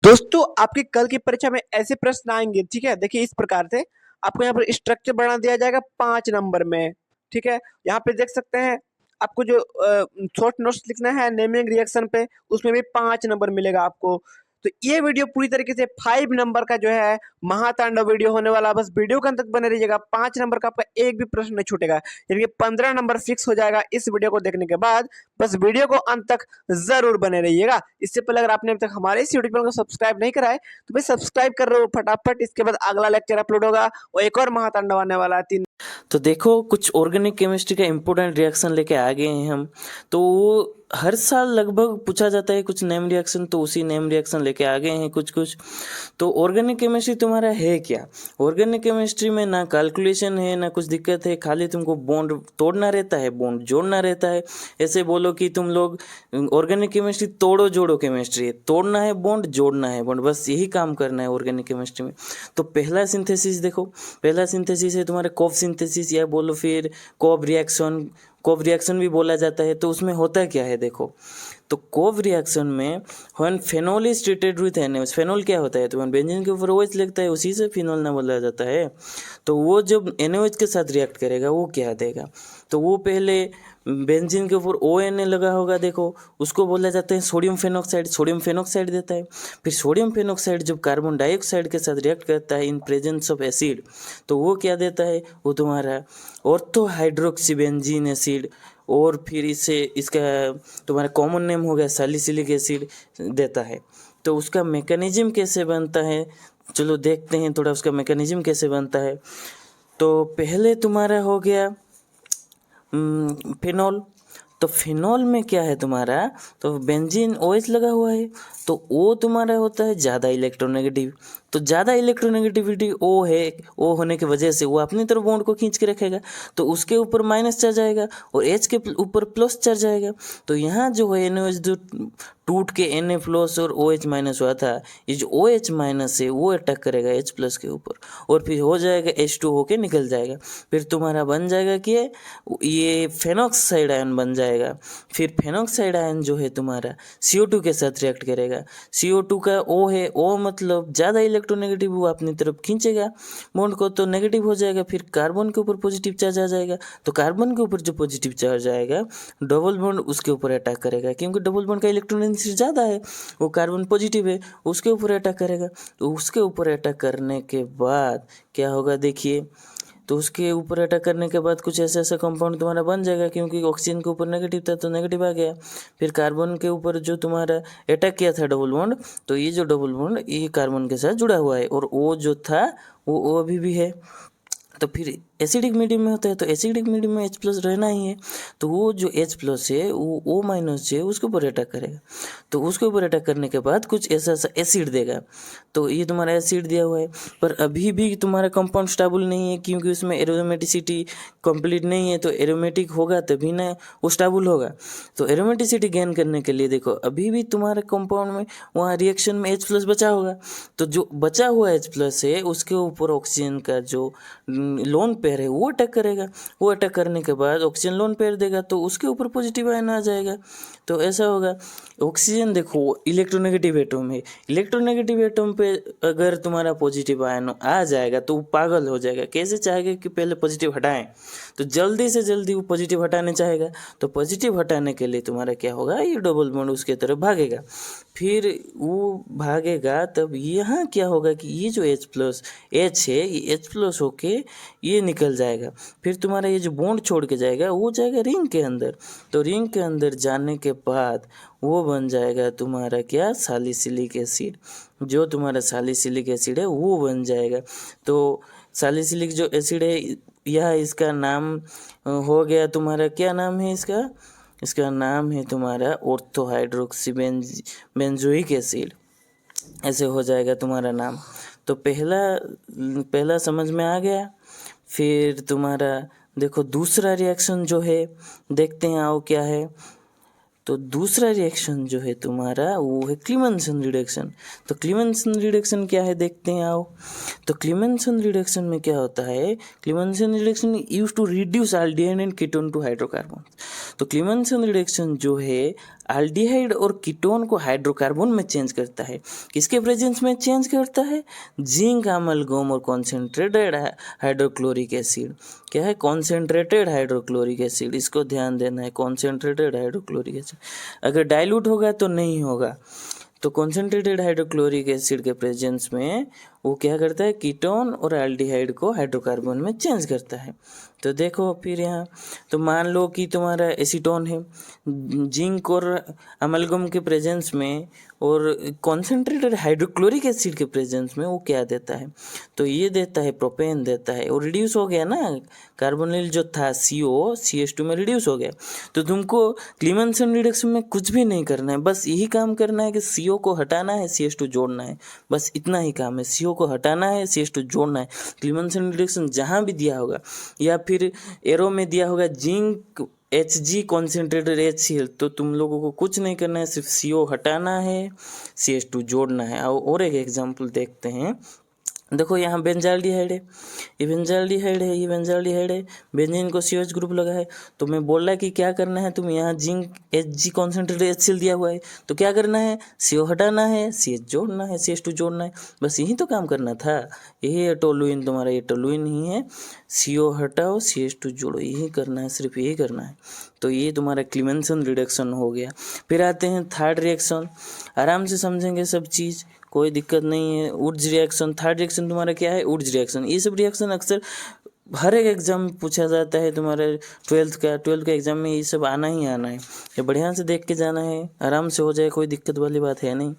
दोस्तों आपकी कल की परीक्षा में ऐसे प्रश्न आएंगे। ठीक है, देखिए इस प्रकार से आपको यहाँ पर स्ट्रक्चर बना दिया जाएगा 5 नंबर में। ठीक है, यहाँ पे देख सकते हैं आपको जो शॉर्ट नोट्स लिखना है नेमिंग रिएक्शन पे, उसमें भी 5 नंबर मिलेगा आपको। तो ये वीडियो पूरी तरीके से 5 नंबर का जो है महातांडव वीडियो होने वाला है। बस वीडियो के अंत तक बने रहिएगा, 5 नंबर का आपका एक भी प्रश्न नहीं छूटेगा, यानी कि 15 नंबर फिक्स हो जाएगा इस वीडियो को देखने के बाद। बस वीडियो को अंत तक जरूर बने रहिएगा। इससे पहले अगर आपने अभी तक हमारे इस यूट्यूब चैनल को सब्सक्राइब नहीं करा है तो भाई सब्सक्राइब कर रहे हो फटाफट। इसके बाद अगला लेक्चर अपलोड होगा और एक और महातांडव आने वाला है 3। तो देखो कुछ ऑर्गेनिक केमिस्ट्री का इम्पोर्टेंट रिएक्शन लेके आ गए हैं हम। तो वो हर साल लगभग पूछा जाता है कुछ नेम रिएक्शन, तो उसी नेम रिएक्शन लेके आ गए हैं कुछ कुछ। तो ऑर्गेनिक केमिस्ट्री तुम्हारा है क्या? ऑर्गेनिक केमिस्ट्री में ना कैलकुलेशन है ना कुछ दिक्कत है, खाली तुमको बॉन्ड तोड़ना रहता है, बॉन्ड जोड़ना रहता है। ऐसे बोलो कि तुम लोग ऑर्गेनिक केमिस्ट्री तोड़ो जोड़ो केमिस्ट्री है, तोड़ना है बॉन्ड जोड़ना है बॉन्ड, बस यही काम करना है ऑर्गेनिक केमिस्ट्री में। तो पहला सिंथेसिस देखो, पहला सिंथेसिस है तुम्हारे कोफ सिंथेसिस या बोलो फिर कोब रिएक्शन, कोब रिएक्शन भी बोला जाता है। तो उसमें होता क्या है देखो, तो कोब रिएक्शन में when phenol is treated with NaOH, phenol क्या होता है, तो व्हेन बेंजीन के ऊपर OH लगता है उसी से फिनॉल ना बोला जाता है। तो वो जब NaOH के साथ रिएक्ट करेगा वो क्या देगा, तो वो पहले बेंजीन के ऊपर ONa लगा होगा देखो, उसको बोला जाता है सोडियम फेनोक्साइड, सोडियम फेनोक्साइड देता है। फिर सोडियम फेनोक्साइड जब कार्बन डाइऑक्साइड के साथ रिएक्ट करता है इन प्रेजेंस ऑफ एसिड, तो वो क्या देता है, वो तुम्हारा ऑर्थो हाइड्रोक्सी बेंजीन एसिड, और फिर इससे इसका तुम्हारा कॉमन नेम हो गया सैलिसिलिक एसिड देता है। तो उसका मैकेनिज्म कैसे बनता है, चलो देखते हैं थोड़ा उसका मैकेनिज्म कैसे बनता है। तो पहले तुम्हारा हो गया फिनॉल। तो फिनॉल में क्या है तुम्हारा, तो बेंजीन OH लगा हुआ है, तो वो तुम्हारा होता है ज़्यादा इलेक्ट्रोनेगेटिव। तो ज़्यादा इलेक्ट्रोनेगेटिविटी O है, O होने की वजह से वो अपनी तरफ बॉन्ड को खींच के रखेगा, तो उसके ऊपर माइनस चार्ज आएगा और H के ऊपर प्लस चार्ज आएगा। तो यहाँ जो है NaOH जो टूट के Na प्लस और OH माइनस हुआ था, ये जो OH माइनस है वो अटैक करेगा H प्लस के ऊपर और फिर हो जाएगा H2 होके निकल जाएगा। फिर तुम्हारा बन जाएगा कि ये फेनॉक्साइड आयन बन जाएगा। फिर फेनॉक्साइड आयन जो है तुम्हारा CO2 के साथ रिएक्ट करेगा। CO2 का O है, O मतलब ज़्यादा इलेक्ट्रोनेगेटिव, वो अपनी तरफ खींचेगा बॉन्ड को तो नेगेटिव हो जाएगा। फिर कार्बन के ऊपर पॉजिटिव चार्ज आ जाएगा, तो कार्बन के ऊपर जो पॉजिटिव चार्ज आएगा डबल बॉन्ड उसके ऊपर अटैक करेगा, क्योंकि डबल बॉन्ड का इलेक्ट्रॉन डेंसिटी ज़्यादा है, वो कार्बन पॉजिटिव है, उसके ऊपर अटैक करेगा। तो उसके ऊपर अटैक करने के बाद क्या होगा देखिए, तो उसके ऊपर अटैक करने के बाद कुछ ऐसा ऐसा कंपाउंड तुम्हारा बन जाएगा, क्योंकि ऑक्सीजन के ऊपर नेगेटिव था तो नेगेटिव आ गया। फिर कार्बन के ऊपर जो तुम्हारा अटैक किया था डबल बॉन्ड, तो ये जो डबल बॉन्ड ये कार्बन के साथ जुड़ा हुआ है और वो जो था वो अभी भी है। तो फिर एसिडिक मीडियम में होता है, तो एसिडिक मीडियम में H प्लस रहना ही है, तो वो जो H प्लस है वो O माइनस है उसके ऊपर अटैक करेगा। तो उसके ऊपर अटैक करने के बाद कुछ ऐसा ऐसा एसिड देगा, तो ये तुम्हारा एसिड दिया हुआ है, पर अभी भी तुम्हारा कंपाउंड स्टेबल नहीं है, क्योंकि उसमें एरोमेटिसिटी कंप्लीट नहीं है। तो एरोमेटिक होगा तभी ना वो स्टेबल होगा। तो एरोमेटिसिटी गेन करने के लिए देखो अभी भी तुम्हारे कंपाउंड में वहाँ रिएक्शन में H प्लस बचा होगा, तो जो बचा हुआ H प्लस है उसके ऊपर ऑक्सीजन का जो लोन पेयर है वो अटैक करेगा। वो अटैक करने के बाद ऑक्सीजन लोन पेयर देगा, तो उसके ऊपर पॉजिटिव आयन आ जाएगा। तो ऐसा होगा। ऑक्सीजन देखो इलेक्ट्रोनेगेटिव एटम है, इलेक्ट्रोनेगेटिव एटम पे अगर तुम्हारा पॉजिटिव आयन आ जाएगा तो वो पागल हो जाएगा, कैसे चाहेगा कि पहले पॉजिटिव हटाएं, तो जल्दी से जल्दी वो पॉजिटिव हटाने चाहेगा। तो पॉजिटिव हटाने के लिए तुम्हारा क्या होगा, ये डबल बॉन्ड उसके तरफ भागेगा। फिर वो भागेगा तब यहाँ क्या होगा कि ये जो H प्लस H है ये H प्लस होके ये निकल जाएगा। फिर तुम्हारा ये जो बॉन्ड छोड़ के जाएगा वो जाएगा रिंग के अंदर। तो रिंग के अंदर जाने के बाद वो बन जाएगा तुम्हारा क्या, सैलिसिलिक एसिड। जो तुम्हारा सैलिसिलिक एसिड है वो बन जाएगा। तो सैलिसिलिक जो एसिड है यह इसका नाम हो गया तुम्हारा, क्या नाम है इसका, इसका नाम है तुम्हारा ऑर्थो हाइड्रोक्सी बेंजोइक एसिड, ऐसे हो जाएगा तुम्हारा नाम। तो पहला समझ में आ गया। फिर तुम्हारा देखो दूसरा रिएक्शन जो है देखते हैं आओ क्या है। तो दूसरा रिएक्शन जो है तुम्हारा वो है क्लीमेंसन रिडक्शन। तो क्लीमेंसन रिडक्शन क्या है देखते हैं आओ। तो क्लीमेंसन रिडक्शन में क्या होता है, Clemmensen reduction use to reduce aldehyde and ketone to hydrocarbon. तो क्लीमेंसन रिडक्शन जो है एल्डिहाइड और कीटोन को हाइड्रोकार्बन में चेंज करता है। किसके प्रेजेंस में चेंज करता है? जिंक अमलगम और कॉन्सेंट्रेटेड हाइड्रोक्लोरिक एसिड। क्या है? कॉन्सेंट्रेटेड हाइड्रोक्लोरिक एसिड, इसको ध्यान देना है, कॉन्सेंट्रेटेड हाइड्रोक्लोरिक एसिड। अगर डाइल्यूट होगा तो नहीं होगा। तो कॉन्सेंट्रेटेड हाइड्रोक्लोरिक एसिड के प्रेजेंस में वो क्या करता है? कीटोन और एल्डिहाइड को हाइड्रोकार्बन में चेंज करता है। तो देखो फिर यहाँ, तो मान लो कि तुम्हारा एसीटोन है, जिंक और अमलगम के प्रेजेंस में और कॉन्सेंट्रेटेड हाइड्रोक्लोरिक एसिड के प्रेजेंस में वो क्या देता है? तो ये देता है प्रोपेन देता है, और रिड्यूस हो गया ना, कार्बोनिल जो था CO CH2 में रिड्यूस हो गया। तो तुमको क्लीमेंसन रिडक्शन में कुछ भी नहीं करना है, बस यही काम करना है कि CO को हटाना है, CH2 जोड़ना है, बस इतना ही काम है। CO को हटाना है, CH2 जोड़ना है। क्लीमेंसन रिडक्शन जहाँ भी दिया होगा या फिर एरो में दिया होगा जिंक Hg कॉन्सेंट्रेटेड HCl, तो तुम लोगों को कुछ नहीं करना है, सिर्फ CO हटाना है, CH2 जोड़ना है। और एक एग्जांपल देखते हैं। देखो यहाँ बेंजाल्डिहाइड है, ये बेंजाल्डिहाइड है, ये बेंजाल्डिहाइड है, बेंजीन को CH ग्रुप लगा है। तो मैं बोल रहा कि क्या करना है, तुम यहाँ जिंक Hg कॉन्सेंट्रेटेड HCl दिया हुआ है, तो क्या करना है? CO हटाना है, CH जोड़ना है, CH2 जोड़ना है, बस यही तो काम करना था। यही है टोलुइन, तुम्हारा ये टोलुइन ही है। CO हटाओ, CH2 जोड़ो, यही करना है, सिर्फ यही करना है। तो ये तुम्हारा क्लीमेंसन रिडक्शन हो गया। फिर आते हैं थर्ड रिएक्शन, आराम से समझेंगे सब चीज़, कोई दिक्कत नहीं है। वुड्स रिएक्शन, थर्ड रिएक्शन तुम्हारा क्या है? Wurtz reaction. ये सब रिएक्शन अक्सर हर एक एग्जाम में पूछा जाता है, तुम्हारे 12th का एग्जाम में ये सब आना ही आना है। ये बढ़िया से देख के जाना है, आराम से हो जाए, कोई दिक्कत वाली बात है नहीं।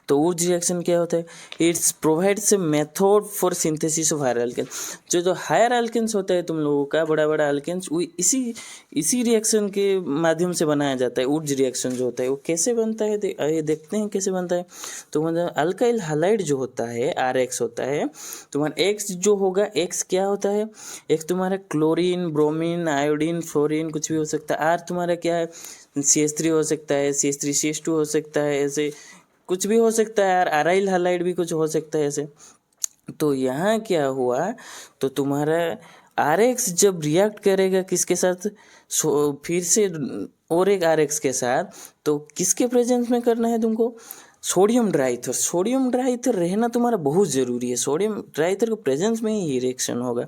तो वुड्स रिएक्शन क्या होता है? It's provides a method for synthesis of higher alkane. जो हायर एल्केन्स होता है तुम लोगों का, बड़ा बड़ा एल्केन्स, वो इसी रिएक्शन के माध्यम से बनाया जाता है। वुड्स रिएक्शन जो होता है वो कैसे बनता है, ये देखते हैं कैसे बनता है। तो मतलब अल्काइल हैलाइड जो होता है, RX होता है, तुम्हारा X जो होगा, X क्या होता है? एक तुम्हारा क्लोरीन, ब्रोमीन, आयोडीन, फ्लोरीन, कुछ भी हो सकता है। R तुम्हारा क्या है? CH3 हो सकता है, CH3 CH2 हो सकता है, ऐसे कुछ भी हो सकता है यार, अराइल हैलाइड भी कुछ हो सकता है ऐसे। तो यहाँ क्या हुआ, तो तुम्हारा RX जब रिएक्ट करेगा किसके साथ, फिर से और एक RX के साथ, तो किसके प्रेजेंस में करना है तुमको? सोडियम ड्राइथर। सोडियम ड्राइथर रहना तुम्हारा बहुत ज़रूरी है, सोडियम ड्राइथर के प्रेजेंस में ही रिएक्शन होगा।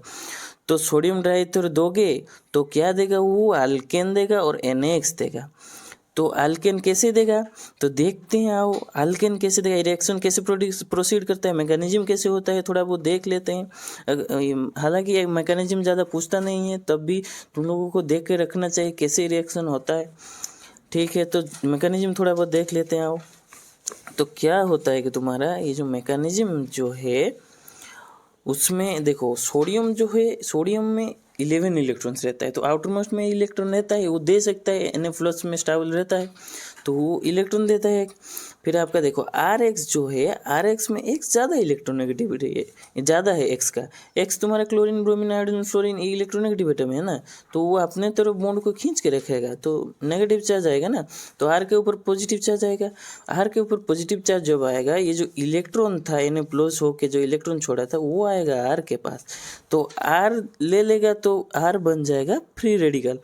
तो सोडियम ड्राइथर दोगे तो क्या देगा वो? अल्केन देगा और NaX देगा। तो अल्केन कैसे देगा, तो देखते हैं आओ, अल्केन कैसे देगा, रिएक्शन कैसे प्रोसीड करता है, मैकेनिज्म कैसे होता है, थोड़ा बहुत देख लेते हैं। हालांकि ये मैकेनिज्म ज़्यादा पूछता नहीं है, तब भी तुम लोगों को देख के रखना चाहिए कैसे रिएक्शन होता है। ठीक है, तो मैकेनिज्म थोड़ा बहुत देख लेते हैं आओ। तो क्या होता है कि तुम्हारा ये जो मैकेनिज्म जो है उसमें देखो, सोडियम जो है, सोडियम में 11 इलेक्ट्रॉन्स रहता है, तो आउटर मोस्ट में इलेक्ट्रॉन रहता है, वो दे सकता है, Na+ में स्टेबल रहता है, तो वो इलेक्ट्रॉन देता है। फिर आपका देखो RX जो है, RX में X ज़्यादा इलेक्ट्रोनेगेटिविटी है, ज़्यादा है X का। X तुम्हारा क्लोरीन, ब्रोमीन, आयोडीन, फ्लोरीन, ये इलेक्ट्रोनेगेटिव एटम है ना, तो वो अपने तरफ बॉन्ड को खींच के रखेगा, तो नेगेटिव चार्ज आएगा ना, तो R के ऊपर पॉजिटिव चार्ज आएगा। R के ऊपर पॉजिटिव चार्ज जब आएगा, ये जो इलेक्ट्रॉन था Na+ होके जो इलेक्ट्रॉन छोड़ा था वो आएगा R के पास, तो R ले लेगा, तो R बन जाएगा फ्री रेडिकल।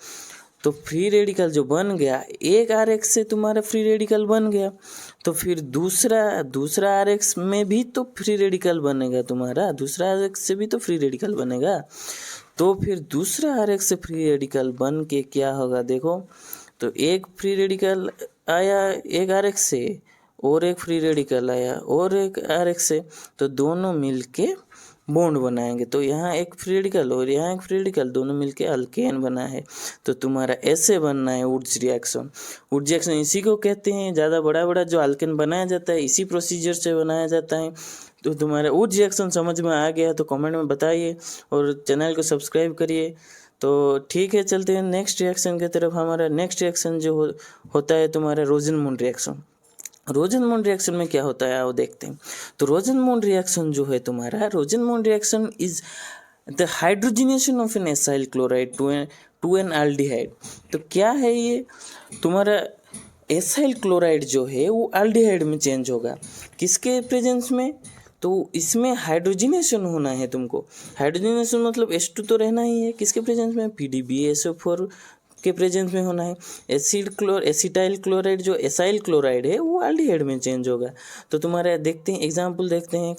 तो फ्री रेडिकल जो बन गया, एक RX से तुम्हारा फ्री रेडिकल बन गया, तो फिर दूसरा RX में भी तो फ्री रेडिकल बनेगा तुम्हारा, दूसरा RX से भी तो फ्री रेडिकल बनेगा। तो फिर दूसरा RX से फ्री रेडिकल बन के क्या होगा देखो, तो एक फ्री रेडिकल आया एक RX से, और एक फ्री रेडिकल आया और एक RX से, तो दोनों मिलके बॉन्ड बनाएंगे। तो यहाँ एक फ्री रेडिकल और यहाँ एक फ्री रेडिकल, दोनों मिलके अल्केन बना है। तो तुम्हारा ऐसे बनना है वुड्स रिएक्शन। वुड्स रिएक्शन इसी को कहते हैं, ज़्यादा बड़ा जो अल्केन बनाया जाता है इसी प्रोसीजर से बनाया जाता है। तो तुम्हारा वुड्स रिएक्शन समझ में आ गया तो कमेंट में बताइए और चैनल को सब्सक्राइब करिए। तो ठीक है, चलते हैं नेक्स्ट रिएक्शन की तरफ। हमारा नेक्स्ट रिएक्शन जो होता है तुम्हारा रोजनमूड रिएक्शन। रोजनमूड रिएक्शन में क्या होता है आओ देखते हैं। तो रोजनमूड रिएक्शन जो है तुम्हारा, Rosenmund reaction is the hydrogenation of an acyl chloride to an aldehyde. तो क्या है ये, तुम्हारा एसाइल क्लोराइड जो है वो एल्डिहाइड में चेंज होगा, किसके प्रेजेंस में, तो इसमें हाइड्रोजनेशन होना है तुमको। हाइड्रोजनेशन मतलब H2 तो रहना ही है, किसके प्रेजेंस में, PDBSO4 के प्रेजेंस में होना है। एसिटाइल क्लोराइड जो एसाइल क्लोराइड है वो एल्डिहाइड में चेंज होगा। तो तुम्हारा देखते हैं एग्जाम्पल देखते हैं।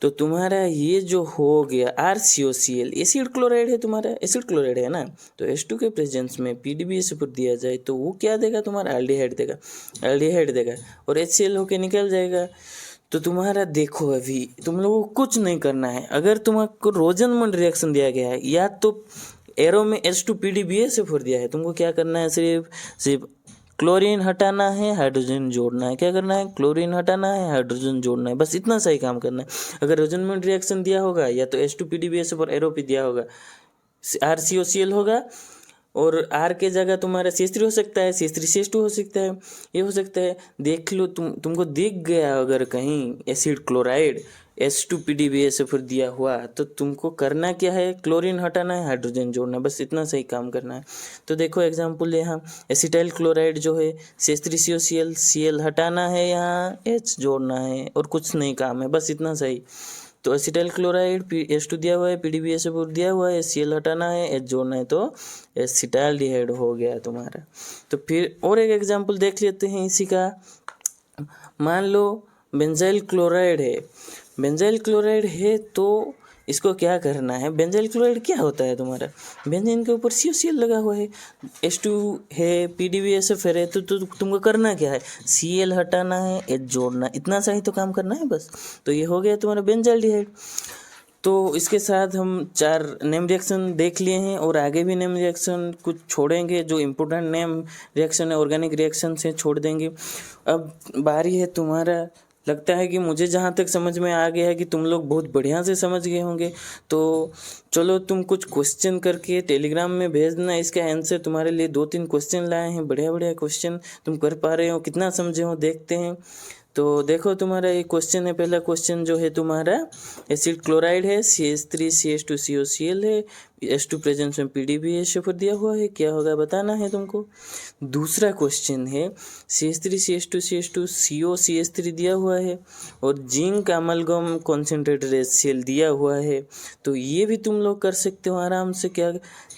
तो तुम्हारा ये जो हो गया RCOCl एसिड क्लोराइड है, तुम्हारा एसिड क्लोराइड है ना, तो H2 के प्रेजेंस में PDBS दिया जाए तो वो क्या देगा, तुम्हारा एल्डिहाइड देगा, एल्डिहाइड देगा और HCl होके निकल जाएगा। तो तुम्हारा देखो अभी तुम लोगों को कुछ नहीं करना है। अगर तुमको रोजनमंड रिएक्शन दिया गया है या तो एरो में H2PDBS दिया है, तुमको क्या करना है, सिर्फ सिर्फ क्लोरीन हटाना है, हाइड्रोजन जोड़ना है। क्या करना है, क्लोरीन हटाना है, हाइड्रोजन जोड़ना है, बस इतना सही काम करना है। अगर रोजनमंड रिएक्शन दिया होगा या तो H2PDBS और एरो पे दिया होगा, RCOCl होगा और R के जगह तुम्हारा CH3 हो सकता है, CH3CH2 हो सकता है, ये हो सकता है। देख लो तुमको दिख गया अगर कहीं एसिड क्लोराइड H2PDBS फिर दिया हुआ, तो तुमको करना क्या है, क्लोरीन हटाना है, हाइड्रोजन जोड़ना है, बस इतना सही काम करना है। तो देखो एग्जाम्पल यहाँ एसिटाइल क्लोराइड जो है CH3COCl, Cl हटाना है, यहाँ H जोड़ना है और कुछ नहीं काम है, बस इतना सही। तो एसिटाइल क्लोराइड H2 दिया हुआ है, PDBS दिया हुआ है, Cl हटाना है, H जोड़ना है, तो एसिटाल्डिहाइड हो गया तुम्हारा। तो फिर और एक एग्जांपल देख लेते हैं इसी का। मान लो बेंजाइल क्लोराइड है, बेंजाइल क्लोराइड है तो इसको क्या करना है, बेंजाइल क्लोराइड क्या होता है तुम्हारा, बेंजीन के ऊपर COCl लगा हुआ है, H2 है, PDBSF है, तो तुमको करना क्या है, Cl हटाना है, H जोड़ना, इतना सा ही तो काम करना है बस। तो ये हो गया तुम्हारा बेंजाल्डिहाइड। तो इसके साथ हम 4 नेम रिएक्शन देख लिए हैं और आगे भी नेम रिएक्शन कुछ छोड़ेंगे, जो इम्पोर्टेंट नेम रिएक्शन है ऑर्गेनिक रिएक्शन से छोड़ देंगे। अब बारी है तुम्हारा। लगता है कि मुझे जहाँ तक समझ में आ गया है कि तुम लोग बहुत बढ़िया से समझ गए होंगे। तो चलो तुम कुछ क्वेश्चन करके टेलीग्राम में भेज देना, इसका आंसर तुम्हारे लिए 2-3 क्वेश्चन लाए हैं, बढ़िया बढ़िया क्वेश्चन, तुम कर पा रहे हो, कितना समझे हो देखते हैं। तो देखो तुम्हारा ये क्वेश्चन है, पहला क्वेश्चन जो है तुम्हारा एसिड क्लोराइड है, CH3CH2COCl है, H2 प्रेजेंस में PDBS दिया हुआ है, क्या होगा बताना है तुमको। दूसरा क्वेश्चन है CH3CH2CH2COCH3 दिया हुआ है और जिंक अमलगम कॉन्सेंट्रेटेड HCl दिया हुआ है। तो ये भी तुम लोग कर सकते हो आराम से, क्या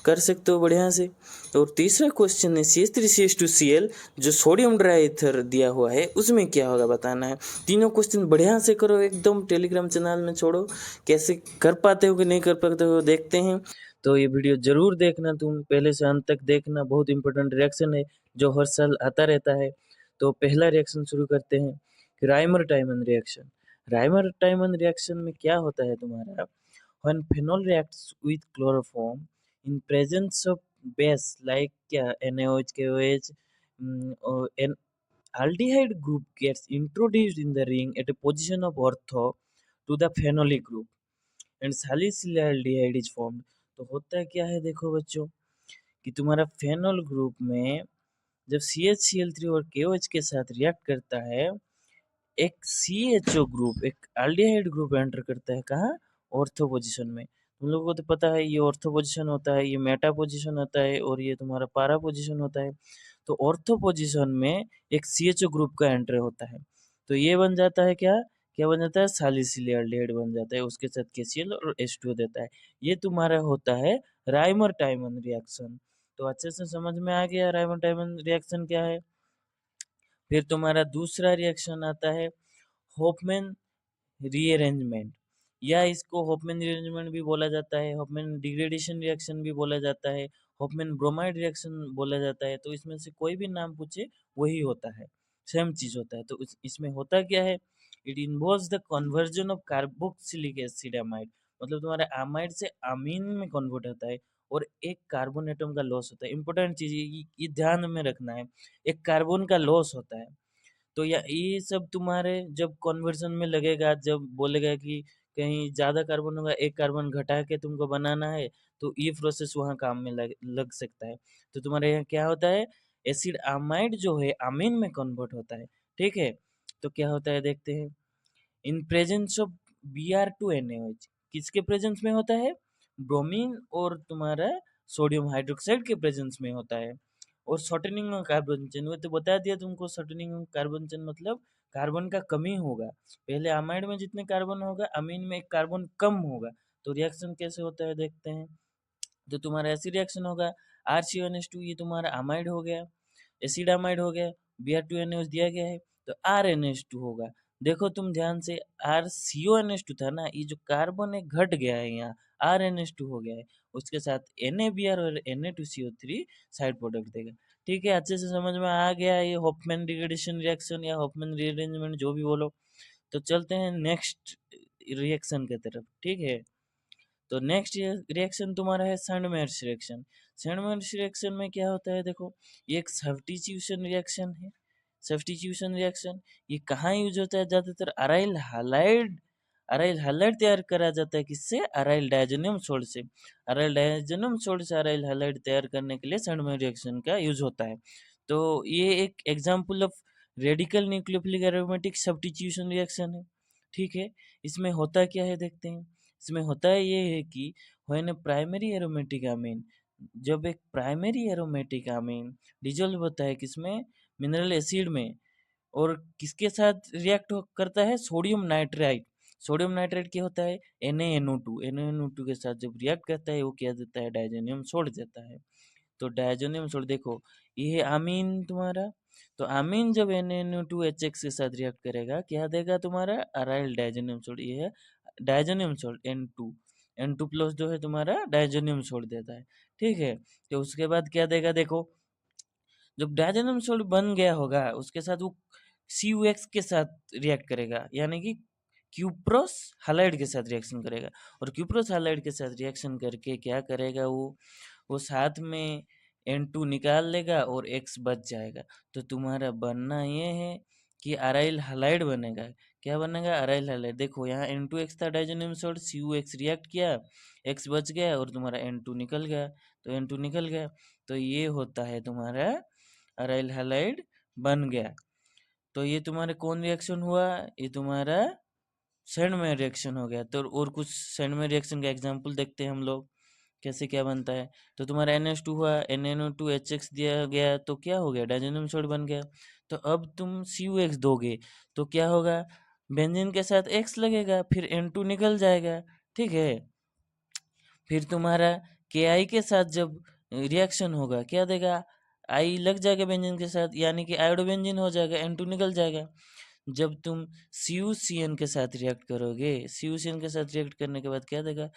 कर सकते हो बढ़िया से। और तीसरा क्वेश्चन है CH3CH2Cl जो सोडियम ड्राईथर दिया हुआ है उसमें क्या होगा बताना है। तीनों क्वेश्चन बढ़िया से करो, एकदम टेलीग्राम चैनल में छोड़ो, कैसे कर पाते हो कि नहीं कर पाते हो देखते हैं। तो ये वीडियो जरूर देखना, तुम पहले से अंत तक देखना, बहुत इंपॉर्टेंट रिएक्शन है जो हर साल आता रहता है। तो पहला रिएक्शन शुरू करते हैं, राइमर टाइमन रिएक्शन। राइमर टाइमन रिएक्शन में क्या होता है तुम्हारा, when phenol reacts with chloroform in presence of base like NaOH, KOH, or an aldehyde group gets introduced in the ring at a position of ortho to the phenolic group and salicylaldehyde is formed। तो होता क्या है देखो बच्चों कि तुम्हारा phenol group में जब CH Cl3 और KOH के साथ रिएक्ट करता है, एक CHO ग्रुप, एक एल्डिहाइड ग्रुप एंटर करता है कहाँ, ऑर्थो पोजीशन में। तुम लोगों को तो पता है ये ऑर्थो पोजीशन होता है, ये मेटा पोजीशन होता है और ये तुम्हारा पारा पोजीशन होता है। तो ऑर्थो पोजीशन में एक CHO ग्रुप का एंटर होता है, तो ये बन जाता है क्या, क्या बन जाता है, सैलिसिलियल्डिहाइड बन जाता है, उसके साथ KCl और H2O देता है। ये तुम्हारा होता है राइमर टाइमन रिएक्शन। तो अच्छे से समझ में आ गया राइमर टाइमन रिएक्शन क्या है। फिर तुम्हारा दूसरा रिएक्शन आता है होफमैन रीअरेंजमेंट, या इसको होफमैन रीअरेंजमेंट भी बोला जाता है, होफमैन डिग्रेडेशन रिएक्शन भी बोला जाता है, होफमैन ब्रोमाइड रिएक्शन बोला जाता है। तो इसमें से कोई भी नाम पूछे वही होता है, सेम चीज होता है। तो इसमें होता क्या है, it involves the conversion of carboxylic acid amide, मतलब तुम्हारा अमाइड से अमीन में कन्वर्ट होता है और एक कार्बन एटम का लॉस होता है। इंपॉर्टेंट चीज ये ध्यान में रखना है, एक कार्बन का लॉस होता है। तो या ये सब तुम्हारे जब कन्वर्जन में लगेगा, जब बोलेगा कि कहीं ज़्यादा कार्बन होगा, एक कार्बन घटा के तुमको बनाना है, तो ये प्रोसेस वहाँ काम में लग सकता है। तो तुम्हारे यहाँ क्या होता है, एसिड अमाइड जो है अमीन में कन्वर्ट होता है, ठीक है। तो क्या होता है देखते हैं, इन प्रेजेंस ऑफ Br2NaOH, किसके प्रेजेंस में होता है, ब्रोमीन और तुम्हारा सोडियम हाइड्रोक्साइड के प्रेजेंस में होता है। और शॉर्टनिंग ऑफ कार्बन चेन, वो तो बता दिया तुमको, शॉर्टनिंग ऑफ कार्बन चेन मतलब कार्बन का कमी होगा, पहले अमाइड में जितने कार्बन होगा अमीन में एक कार्बन कम होगा। तो रिएक्शन कैसे होता है देखते हैं। तो तुम्हारा ऐसी रिएक्शन होगा, RCONH2 ये तुम्हारा अमाइड हो गया, एसिडामाइड हो गया, Br2NaOH दिया गया है तो RNH2 होगा। देखो तुम ध्यान से, RCONH2 था ना, ये जो कार्बन है घट गया है, यहाँ RNH2 हो गया है, उसके साथ NaBr और Na2CO3 साइड प्रोडक्ट देगा। ठीक है, अच्छे से समझ में आ गया ये हॉफमैन डिग्रेडेशन रिएक्शन या हॉफमैन रीअरेंजमेंट जो भी बोलो। तो चलते हैं नेक्स्ट रिएक्शन की तरफ। ठीक है, तो नेक्स्ट रिएक्शन तुम्हारा है सैंडमेयर्स रिएक्शन। सैंडमेयर्स रिएक्शन में क्या होता है, देखो ये एक सब्स्टिट्यूशन रिएक्शन है। सब्स्टिट्यूशन रिएक्शन ये कहाँ यूज होता है, ज्यादातर अराइल हैलाइड तैयार करा जाता है, किससे, अराइल डायजोनियम सोल्ट से। अराइल डायजोनियम सोल्ट से अराइल हैलाइड तैयार करने के लिए सैंडमेयर रिएक्शन का यूज होता है। तो ये एक example of radical nucleophilic aromatic substitution reaction है। ठीक है, इसमें होता क्या है देखते हैं। इसमें होता है ये है कि व्हेन ए प्राइमरी एरोमेटिक अमीन, जब एक प्राइमरी एरोमेटिक अमीन डिजोल्व होता है किसमें, मिनरल एसिड में, और किसके साथ रिएक्ट करता है, सोडियम नाइट्राइड। सोडियम नाइट्राइड क्या होता है, NaNO2। NaNO2 के साथ जब रिएक्ट करता है वो क्या देता है, डायजोनियम छोड़ देता है। तो डायजोनियम सोल्ट देखो, ये है अमीन तुम्हारा। तो अमीन जब NaNO2HX के साथ रिएक्ट करेगा क्या देगा तुम्हारा, अराइल डायजोनियम सोल्ट। ये है डायजोनियम सोल्ट N2 प्लस जो है तुम्हारा डायजोनियम सोल्ट देता है। ठीक है, तो उसके बाद क्या देगा देखो, जब डायजोनियम सोल्ट बन गया होगा उसके साथ वो CuX के साथ रिएक्ट करेगा, यानी कि क्यूप्रोस हैलाइड के साथ रिएक्शन करेगा। और क्यूप्रोस हैलाइड के साथ रिएक्शन करके क्या करेगा, वो साथ में N2 निकाल लेगा और X बच जाएगा। तो तुम्हारा बनना ये है कि अराइल हैलाइड बनेगा। क्या बनेगा, अराइल हैलाइड। देखो यहाँ N2X था डायजोनियम सोल्ट, CuX रिएक्ट किया, X बच गया और तुम्हारा N2 निकल गया। तो N2 निकल गया तो ये होता है तुम्हारा अराइल हैलाइड बन गया। तो ये तुम्हारे कौन रिएक्शन हुआ, ये तुम्हारा सैंडमेयर रिएक्शन हो गया। तो और कुछ सैंडमेयर रिएक्शन का एग्जांपल देखते हैं हम लोग, कैसे क्या बनता है। तो तुम्हारा NH2 हुआ, NaNO2HX दिया गया तो क्या हो गया, डायजोनियम सोल्ट बन गया। तो अब तुम CuX दोगे तो क्या होगा, बेंजीन के साथ X लगेगा, फिर N2 निकल जाएगा। ठीक है, फिर तुम्हारा Ki के साथ जब रिएक्शन होगा क्या देगा, I लग जाएगा बेंजीन के साथ, यानी कि आयोडोबेंजीन हो जाएगा, N2 निकल जाएगा। जब तुम CuCN के साथ रिएक्ट करोगे, CuCN के साथ रिएक्ट करने के बाद क्या देगा,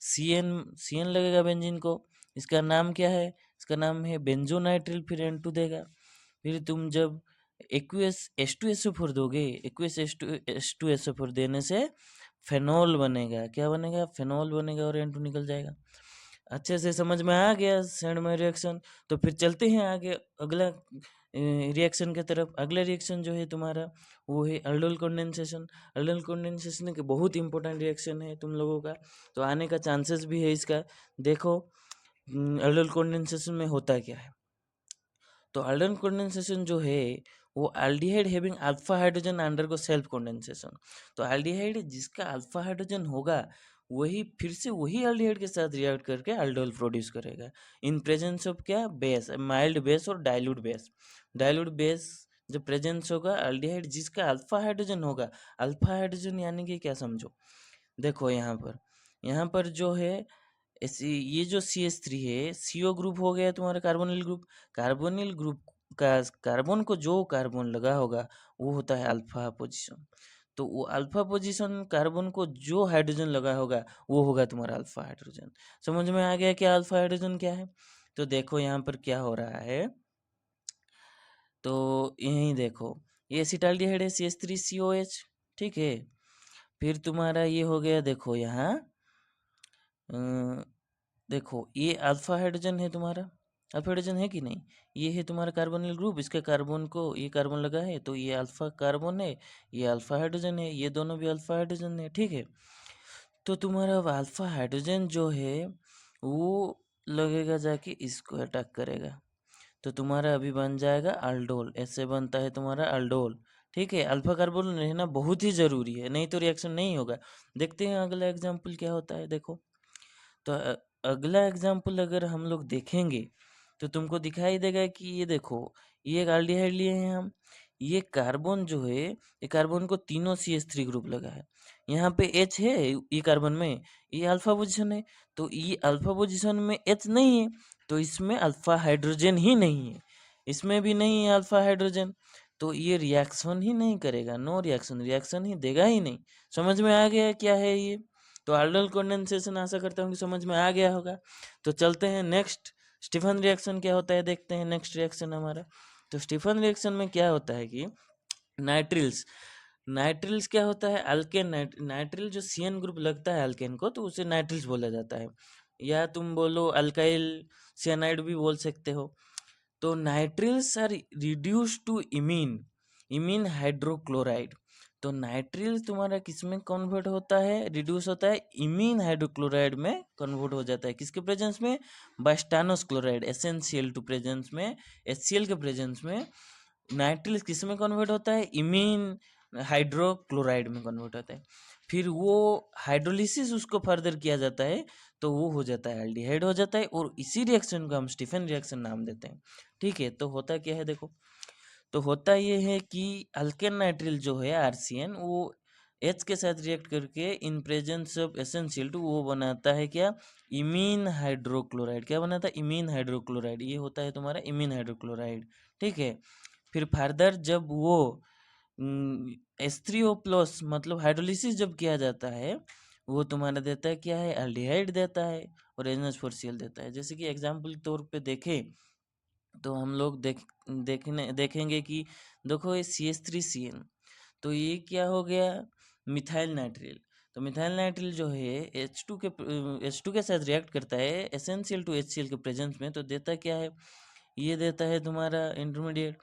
CN लगेगा बेंजीन को। इसका नाम क्या है, इसका नाम है बेंजोनाइट्रिल, फिर N2 देगा। फिर तुम जब एक्वियस H2SO4 दोगे, एक्वियस H2SO4 देने से फेनॉल बनेगा। क्या बनेगा, फेनॉल बनेगा और N2 निकल जाएगा। अच्छे से समझ में आ गया सैंडमेयर रिएक्शन। तो फिर चलते हैं आगे अगला रिएक्शन की तरफ। अगला रिएक्शन जो है तुम्हारा वो है अल्डोल कंडेंसेशन। अल्डोल कंडेंसेशन एक बहुत इंपॉर्टेंट रिएक्शन है तुम लोगों का, तो आने का चांसेस भी है इसका। देखो अल्डोल कंडेंसेशन में होता क्या है। तो अल्डोल कंडेंसेशन जो है वो aldehyde having alpha hydrogen undergo self condensation. तो एल्डिहाइड जिसका अल्फा हाइड्रोजन होगा वही फिर से वही एल्डिहाइड के साथ रिएक्ट करके अल्डोल प्रोड्यूस करेगा इन प्रेजेंस ऑफ क्या, बेस, माइल्ड बेस और डाइल्यूट बेस। डाइल्यूट बेस जब प्रेजेंस होगा, एल्डिहाइड जिसका अल्फा हाइड्रोजन होगा, अल्फा हाइड्रोजन यानी कि क्या समझो, देखो यहाँ पर जो है ऐसे ये जो CH3 है, CO ग्रुप हो गया तुम्हारा कार्बोनिल ग्रुप। कार्बोनिल ग्रुप का कार्बन को जो कार्बन लगा होगा वो होता है अल्फा पोजीशन। तो वो अल्फा पोजीशन कार्बन को जो हाइड्रोजन लगा होगा वो होगा तुम्हारा अल्फा हाइड्रोजन। समझ में आ गया क्या अल्फा हाइड्रोजन क्या है। तो देखो यहाँ पर क्या हो रहा है, तो यहीं देखो ये एसिटाल्डिहाइड है CH3COH। ठीक है, फिर तुम्हारा ये हो गया, देखो यहाँ देखो ये अल्फा हाइड्रोजन है तुम्हारा, अल्फा हाइड्रोजन है कि नहीं, ये है तुम्हारा कार्बोनिल ग्रुप, इसके कार्बन को ये कार्बन लगा है तो ये अल्फा कार्बन है, ये अल्फा हाइड्रोजन है, ये दोनों भी अल्फा हाइड्रोजन है। ठीक है, तो तुम्हारा अल्फा हाइड्रोजन जो है वो लगेगा जाके इसको अटैक करेगा, तो तुम्हारा अभी बन जाएगा अल्डोल। ऐसे बनता है तुम्हारा अल्डोल। ठीक है, अल्फा कार्बन रहना बहुत ही जरूरी है, नहीं तो रिएक्शन नहीं होगा। देखते हैं अगला एग्जाम्पल क्या होता है। देखो तो अगला एग्जाम्पल अगर हम लोग देखेंगे तो तुमको दिखाई देगा कि ये देखो ये एक एल्डिहाइड लिए हैं हम, ये कार्बन जो है ये कार्बन को तीनों CH3 ग्रुप लगा है, यहाँ पे H है ये कार्बन में, ये अल्फा पोजीशन है, तो ये अल्फा पोजीशन में H नहीं है तो इसमें अल्फा हाइड्रोजन ही नहीं है, इसमें भी नहीं है अल्फा हाइड्रोजन, तो ये रिएक्शन ही नहीं करेगा, नो रिएक्शन, रिएक्शन ही देगा ही नहीं। समझ में आ गया क्या है ये? तो aldol कंडेंसेशन आशा करता हूँ कि समझ में आ गया होगा। तो चलते हैं नेक्स्ट, स्टीफन रिएक्शन क्या होता है देखते हैं। नेक्स्ट रिएक्शन हमारा, तो स्टीफन रिएक्शन में क्या होता है कि नाइट्रिल्स, नाइट्रिल्स क्या होता है, अल्केन, नाइट्रिल जो CN ग्रुप लगता है अल्केन को, तो उसे नाइट्रिल्स बोला जाता है, या तुम बोलो अल्काइल सियानाइड भी बोल सकते हो। तो nitriles are reduce to imine, imine hydrochloride. तो नाइट्रिल तुम्हारा किस में कन्वर्ट होता है, रिड्यूस होता है इमीन हाइड्रोक्लोराइड में कन्वर्ट हो जाता है, किसके प्रेजेंस में, बास्टानोस क्लोराइड SnCl2 प्रेजेंस में, HCl के प्रेजेंस में नाइट्रिल किस में कन्वर्ट होता है, इमीन हाइड्रोक्लोराइड में कन्वर्ट होता है। फिर वो हाइड्रोलिसिस उसको फर्दर किया जाता है, तो वो हो जाता है एल्डिहाइड हो जाता है, और इसी रिएक्शन को हम स्टीफन रिएक्शन नाम देते हैं। ठीक है, तो होता क्या है देखो, तो होता ये है कि अल्केन नाइट्रिल जो है RCN, वो H के साथ रिएक्ट करके इन प्रेजेंस ऑफ SnCl2 वो बनाता है क्या, इमीन हाइड्रोक्लोराइड। क्या बनाता है, इमीन हाइड्रोक्लोराइड, ये होता है तुम्हारा इमीन हाइड्रोक्लोराइड। ठीक है, फिर फर्दर जब वो H3O+ मतलब हाइड्रोलिसिस जब किया जाता है, वो तुम्हारा देता है क्या है, एल्डिहाइड देता है और NH4Cl देता है। जैसे कि एग्जाम्पल के तौर पे देखें तो हम लोग देखेंगे कि देखो ये CH3CN, तो ये क्या हो गया, मिथाइल नाइट्रिल। तो मिथाइल नाइट्रिल जो है H2 के साथ रिएक्ट करता है SnCl2 HCl के प्रेजेंस में, तो देता क्या है, ये देता है तुम्हारा इंटरमीडिएट।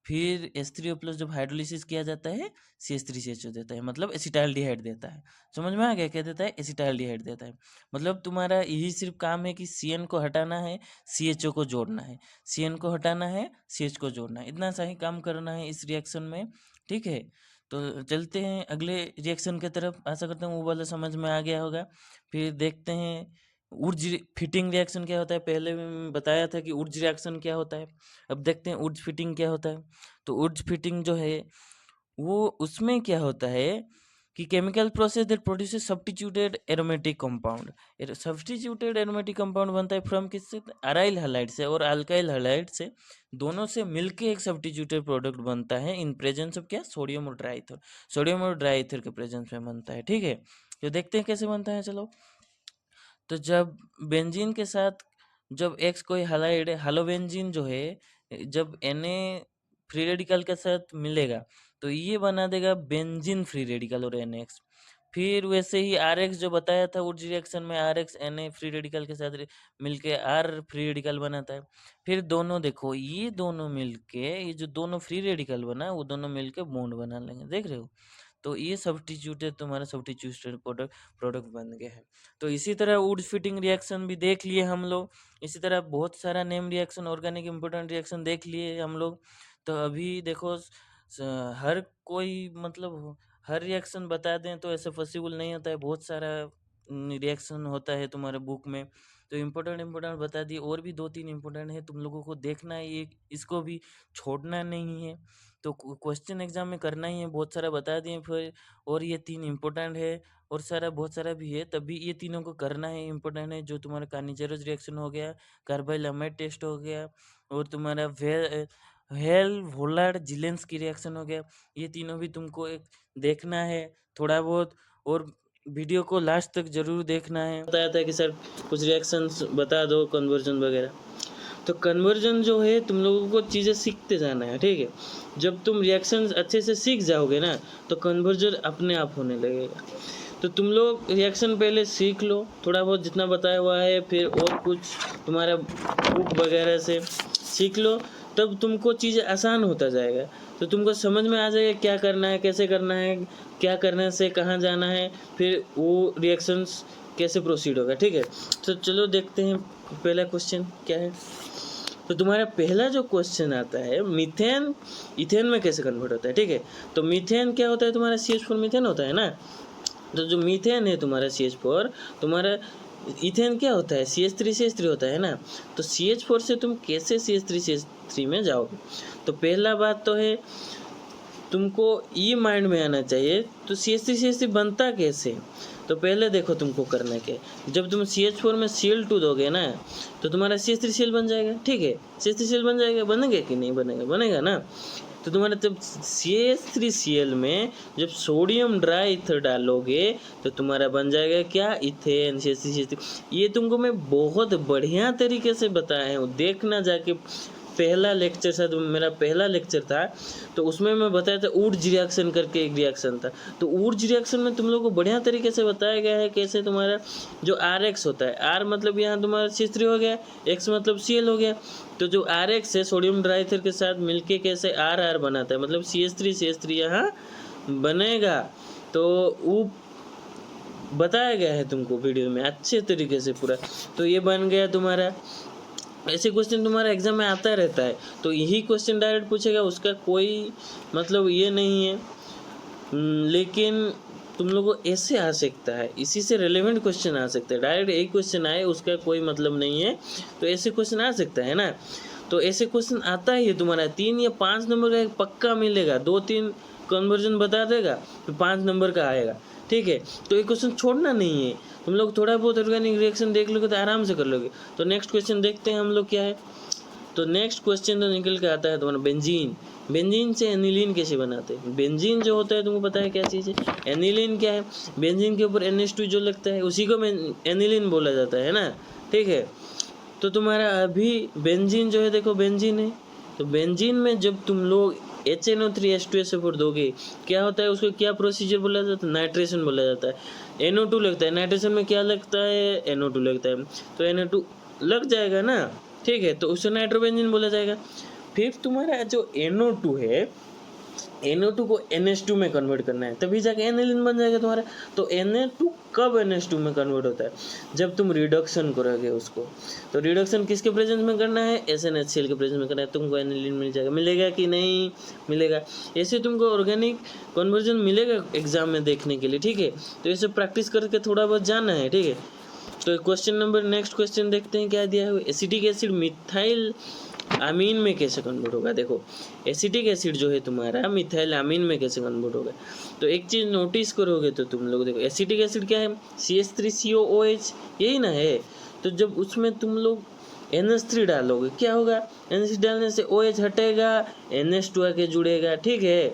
फिर H3O+ जब हाइड्रोलिसिस किया जाता है CH3CHO देता है, मतलब एसिटाल्डिहाइड देता है। समझ में आ गया, क्या देता है, एसिटाल्डिहाइड देता है। मतलब तुम्हारा यही सिर्फ काम है कि CN को हटाना है, CHO को जोड़ना है, CN को हटाना है, CH को जोड़ना है, इतना सा ही काम करना है इस रिएक्शन में। ठीक है, तो चलते हैं अगले रिएक्शन की तरफ, आशा करता हूँ वो वाला समझ में आ गया होगा। फिर देखते हैं ऊर्ज फिटिंग रिएक्शन क्या होता है, पहले भी बताया था कि ऊर्ज रिएक्शन क्या होता है। अब देखते हैं ऊर्ज फिटिंग क्या होता है। तो ऊर्ज फिटिंग जो है वो उसमें क्या होता है कि chemical process that produces substituted aromatic compound, substituted aromatic compound बनता है फ्रॉम किससे, अराइल हैलाइड से और अल्काइल हैलाइड से, दोनों से मिलके एक सब्स्टिट्यूटेड प्रोडक्ट बनता है इन प्रेजेंस ऑफ क्या, सोडियम और ड्राईथर, सोडियम और ड्राईथर के प्रेजेंस में बनता है। ठीक है, तो देखते हैं कैसे बनता है। चलो, तो जब बेंजीन के साथ जब एक्स कोई हालाइड हालोबेंजीन जो है, जब Na फ्री रेडिकल के साथ मिलेगा तो ये बना देगा बेंजीन फ्री रेडिकल और NX। फिर वैसे ही RX जो बताया था ऊर्जा रिएक्शन में, RX Na फ्री रेडिकल के साथ मिलके R फ्री रेडिकल बनाता है। फिर दोनों देखो, ये दोनों मिलके, ये जो दोनों फ्री रेडिकल बना वो दोनों मिलके बॉन्ड बना लेंगे, देख रहे हो। तो ये सब्स्टिट्यूटेड तुम्हारा सब्स्टिट्यूटेड प्रोडक्ट बन गया है। तो इसी तरह वुड फिटिंग रिएक्शन भी देख लिए हम लोग, इसी तरह बहुत सारा name reaction, organic important reaction देख लिए हम लोग। तो अभी देखो हर कोई मतलब हर रिएक्शन बता दें तो ऐसा पॉसिबल नहीं होता है, बहुत सारा रिएक्शन होता है तुम्हारे बुक में। तो इम्पोर्टेंट बता दिए, और भी 2-3 इम्पोर्टेंट है, तुम लोगों को देखना है, ये इसको भी छोड़ना नहीं है। तो क्वेश्चन एग्जाम में करना ही है, बहुत सारा बता दिए फिर, और ये 3 इम्पोर्टेंट है, और सारा बहुत सारा भी है, तभी ये तीनों को करना है, इम्पोर्टेंट है। जो तुम्हारा कार्निजेरस रिएक्शन हो गया, कार्बाइल अमाइड टेस्ट हो गया, और तुम्हारा हेल वोलार्ड जिलेंस्की रिएक्शन हो गया, ये तीनों भी तुमको एक देखना है थोड़ा बहुत, और वीडियो को लास्ट तक जरूर देखना है। बताया था कि सर कुछ रिएक्शंस बता दो कन्वर्जन वगैरह, तो कन्वर्जन जो है तुम लोगों को चीज़ें सीखते जाना है। ठीक है, जब तुम रिएक्शंस अच्छे से सीख जाओगे ना तो कन्वर्जन अपने आप होने लगेगा। तो तुम लोग रिएक्शन पहले सीख लो थोड़ा बहुत जितना बताया हुआ है, फिर और कुछ तुम्हारा बुक वगैरह से सीख लो, तब तुमको चीज़ें आसान होता जाएगा। तो तुमको समझ में आ जाएगा क्या करना है, कैसे करना है, क्या करने से कहाँ जाना है, फिर वो रिएक्शंस कैसे प्रोसीड होगा। ठीक है, तो चलो देखते हैं पहला क्वेश्चन क्या है। तो तुम्हारा पहला जो क्वेश्चन आता है, मीथेन इथेन में कैसे कन्वर्ट होता है। ठीक है, तो मीथेन क्या होता है, तुम्हारा CH4 मीथेन होता है ना। तो जो मीथेन है तुम्हारा CH4, तुम्हारा इथेन क्या होता है, CH3CH3 होता है ना। तो CH4 से तुम कैसे CH3CH3 में जाओगे। तो पहला बात तो है तुमको ये माइंड में आना चाहिए। तो CH3CH3 बनता कैसे, तो पहले देखो तुमको करना क्या है। जब तुम CH4 में Cl2 दोगे ना तो तुम्हारा CH3Cl बन जाएगा, ठीक है। CH3Cl बन जाएगा, बनेगा कि नहीं बनेगा, बनेगा ना। तो तुम्हारा जब CH3Cl में जब सोडियम ड्राई ईथर डालोगे तो तुम्हारा बन जाएगा क्या, इथेन, CH3CH3। ये तुमको मैं बहुत बढ़िया तरीके से बताया हूँ, देखना जाके पहला लेक्चर, शायद मेरा पहला लेक्चर था, तो उसमें मैं बताया था ऊर्ज रिएक्शन करके एक रिएक्शन था। तो ऊर्ज रिएक्शन में तुम लोगों को बढ़िया तरीके से बताया गया है कैसे तुम्हारा जो RX होता है, R मतलब यहाँ तुम्हारा CH3 हो गया, X मतलब Cl हो गया। तो जो RX है सोडियम ड्राईथर के साथ मिलके कैसे RR बनाता है, मतलब CH3 यहाँ बनेगा। तो वो बताया गया है तुमको वीडियो में अच्छे तरीके से पूरा। तो ये बन गया तुम्हारा। ऐसे क्वेश्चन तुम्हारा एग्जाम में आता रहता है, तो यही क्वेश्चन डायरेक्ट पूछेगा, उसका कोई मतलब ये नहीं है। लेकिन तुम लोगों को ऐसे आ सकता है, इसी से रिलेवेंट क्वेश्चन आ सकता है। डायरेक्ट एक क्वेश्चन आए उसका कोई मतलब नहीं है, तो ऐसे क्वेश्चन आ सकता है ना। तो ऐसे क्वेश्चन आता ही है तुम्हारा 3 या 5 नंबर का एक पक्का मिलेगा। 2-3 कन्वर्जन बता देगा तो 5 नंबर का आएगा, ठीक है। तो ये क्वेश्चन छोड़ना नहीं है। तुम लोग थोड़ा बहुत ऑर्गेनिक रिएक्शन देख लोगे तो आराम से कर लोगे। तो नेक्स्ट क्वेश्चन देखते हैं हम लोग क्या है। तो नेक्स्ट क्वेश्चन तो निकल के आता है तुम्हारा बेंजीन। बेंजीन से एनिलीन कैसे बनाते हैं। बेंजीन जो होता है तुमको पता है क्या चीज़ है। एनिलीन क्या है, बेंजीन के ऊपर NH2 जो लगता है उसी को एनिलीन बोला जाता है ना, ठीक है। तो तुम्हारा अभी बेंजीन जो है, देखो बेंजीन है, तो बेंजीन में जब तुम लोग HNO3H2SO4 दोगे क्या होता है, उसको क्या प्रोसीजर बोला जाता है, नाइट्रेशन बोला जाता है। NO2 लगता है, नाइट्रेशन में क्या लगता है, NO2 लगता है, तो NO2 लग जाएगा ना, ठीक है। तो उसे नाइट्रोबेंजीन बोला जाएगा। फिर तुम्हारा जो NO2 है, NO2 को NH2 में कन्वर्ट करना है, तभी जाके एनिलीन बन जाएगा तुम्हारा। तो Na2 कब NH2 में कन्वर्ट होता है, जब तुम रिडक्शन करोगे उसको। तो रिडक्शन किसके प्रेजेंस में करना है, SNHCl के प्रेजेंस में करना है, तुमको एनिलीन मिल जाएगा। मिलेगा कि नहीं मिलेगा, ऐसे तुमको ऑर्गेनिक कन्वर्जन मिलेगा एग्जाम में देखने के लिए, ठीक है। तो ऐसे प्रैक्टिस करके थोड़ा बहुत जाना है, ठीक है। तो क्वेश्चन नंबर, नेक्स्ट क्वेश्चन देखते हैं क्या दिया है। एसिटिक एसिड मिथाइल अमीन में कैसे कन्वर्ट होगा। देखो एसिटिक एसिड जो है तुम्हारा मिथाइल अमीन में कैसे कन्वर्ट होगा। तो एक चीज़ नोटिस करोगे तो तुम लोग देखो, एसिटिक एसिड क्या है, CH3COOH यही ना है। तो जब उसमें तुम लोग NH3 डालोगे क्या होगा, NH डालने से OH हटेगा, NH2 आके जुड़ेगा, ठीक है।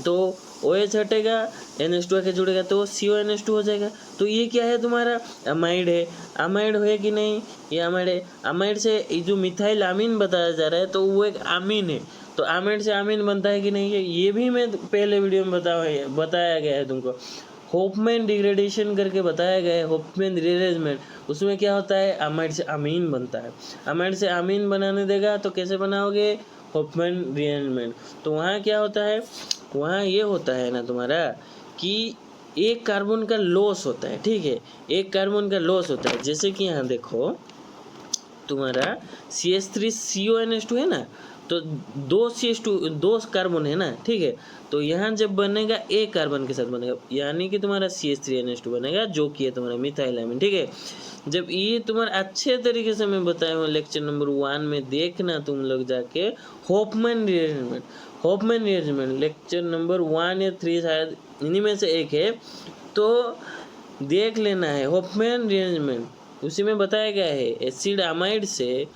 तो OH हटेगा, NH2 आके जुड़ेगा तो CONH2 हो जाएगा। तो ये क्या है तुम्हारा, अमाइड है। अमाइड है कि नहीं, ये अमाइड है। अमाइड से जो मिथाइल अमीन बताया जा रहा है तो वो एक अमीन है। तो अमाइड से अमीन बनता है कि नहीं है, ये भी मैं पहले वीडियो में बताया गया है तुमको। होफमैन डिग्रेडेशन करके बताया गया है, होफमैन रिअरेंजमेंट। उसमें क्या होता है, अमाइड से अमीन बनता है। अमाइड से अमीन बनाने देगा तो कैसे बनाओगे, होफमैन रिअरेंजमेंट। तो वहाँ क्या होता है, वहाँ ये होता है ना तुम्हारा कि एक कार्बन का लॉस होता है, ठीक है। एक कार्बन का लॉस होता है, जैसे कि यहाँ देखो तुम्हारा CH3CONH2 है ना, तो 2 कार्बन है ना, ठीक है। तो यहाँ जब बनेगा एक कार्बन के साथ बनेगा, यानी कि तुम्हारा CH3NH2 बनेगा, जो कि है तुम्हारा मिथाइल अमीन, ठीक है। जब ये तुम्हारा अच्छे तरीके से मैं बताया हूँ लेक्चर नंबर 1 में, देखना तुम लोग जाके Hofmann rearrangement. Hofmann rearrangement lecture number 1 या 3 शायद इन्हीं में से एक है, तो देख लेना है होफमैन रिअरेंजमेंट। उसी में बताया गया है एसिड अमाइड से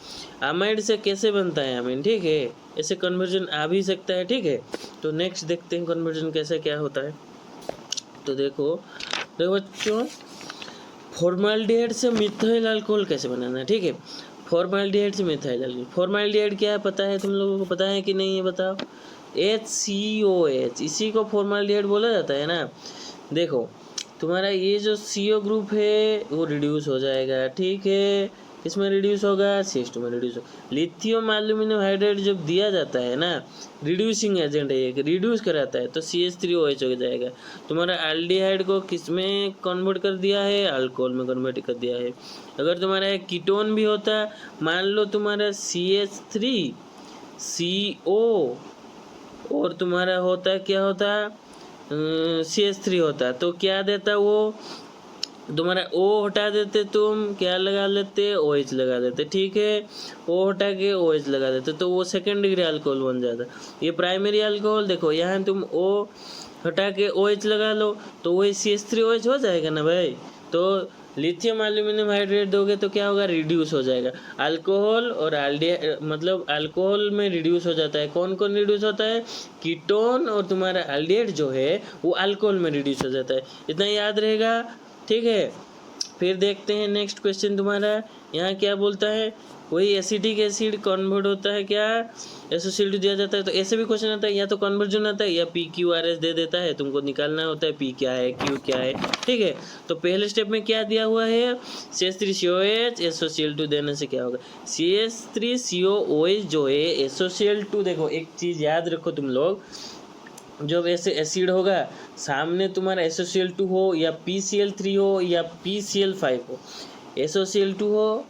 कैसे बनता है अमीन, ठीक है। ऐसे कन्वर्जन आ भी सकता है, ठीक है। तो नेक्स्ट देखते हैं कन्वर्जन कैसे क्या होता है। तो देखो बच्चों, फॉर्माल्डिहाइड से मिथाइल अल्कोहल कैसे बनाना है, ठीक है। फॉर्माल्डिहाइड से मिथाइल अल्कोहल, फॉर्माल्डिहाइड क्या है पता है तुम लोगों को, पता है कि नहीं है बताओ। HCOH, इसी को फॉर्माल्डिहाइड बोला जाता है ना। देखो तुम्हारा ये जो CO ग्रुप है वो रिड्यूस हो जाएगा, ठीक है। इसमें रिड्यूस होगा, CH2 में रिड्यूस होगा। लिथियम एल्यूमिनियम हाइड्राइड जब दिया जाता है ना, रिड्यूसिंग एजेंट है, एक रिड्यूस कराता है, तो CH3OH हो जाएगा। तुम्हारा एल्डिहाइड को किस में कन्वर्ट कर दिया है, अल्कोहल में कन्वर्ट कर दिया है। अगर तुम्हारा एक कीटोन भी होता, मान लो तुम्हारा CH3CO और तुम्हारा होता क्या होता, CH3 होता, तो क्या देता वो, तुम्हारा O हटा देते, तुम क्या लगा लेते, OH लगा देते, ठीक है। O हटा के OH लगा देते तो वो सेकेंड डिग्री अल्कोहल बन जाता। ये प्राइमरी अल्कोहल देखो, यहाँ तुम O हटा के OH लगा लो तो वही CH3OH हो जाएगा ना भाई। तो लिथियम एल्यूमिनियम हाइड्रेट दोगे तो क्या होगा, रिड्यूस हो जाएगा। अल्कोहल और मतलब अल्कोहल में रिड्यूस हो जाता है, कौन कौन रिड्यूस होता है, कीटोन और तुम्हारा एल्डिहाइड जो है वो अल्कोहल में रिड्यूस हो जाता है। इतना याद रहेगा, ठीक है। फिर देखते हैं नेक्स्ट क्वेश्चन तुम्हारा, यहाँ क्या बोलता है, वही एसिटिक एसिड कन्वर्ट होता है क्या, SO2 दिया जाता है तो ऐसे भी क्वेश्चन आता है, या तो कन्वर्जन आता है या PQRS दे देता है, तुमको निकालना होता है P क्या है Q क्या है, ठीक है। तो पहले स्टेप में क्या दिया हुआ है, CH3COH SOCl2 देने से क्या होगा, CH3COOH जो है SOCl2, देखो एक चीज़ याद रखो तुम लोग, जब ऐसे एसिड होगा सामने तुम्हारा SOCl2 हो या PCl3 हो या PCl5 हो, SOCl2 हो,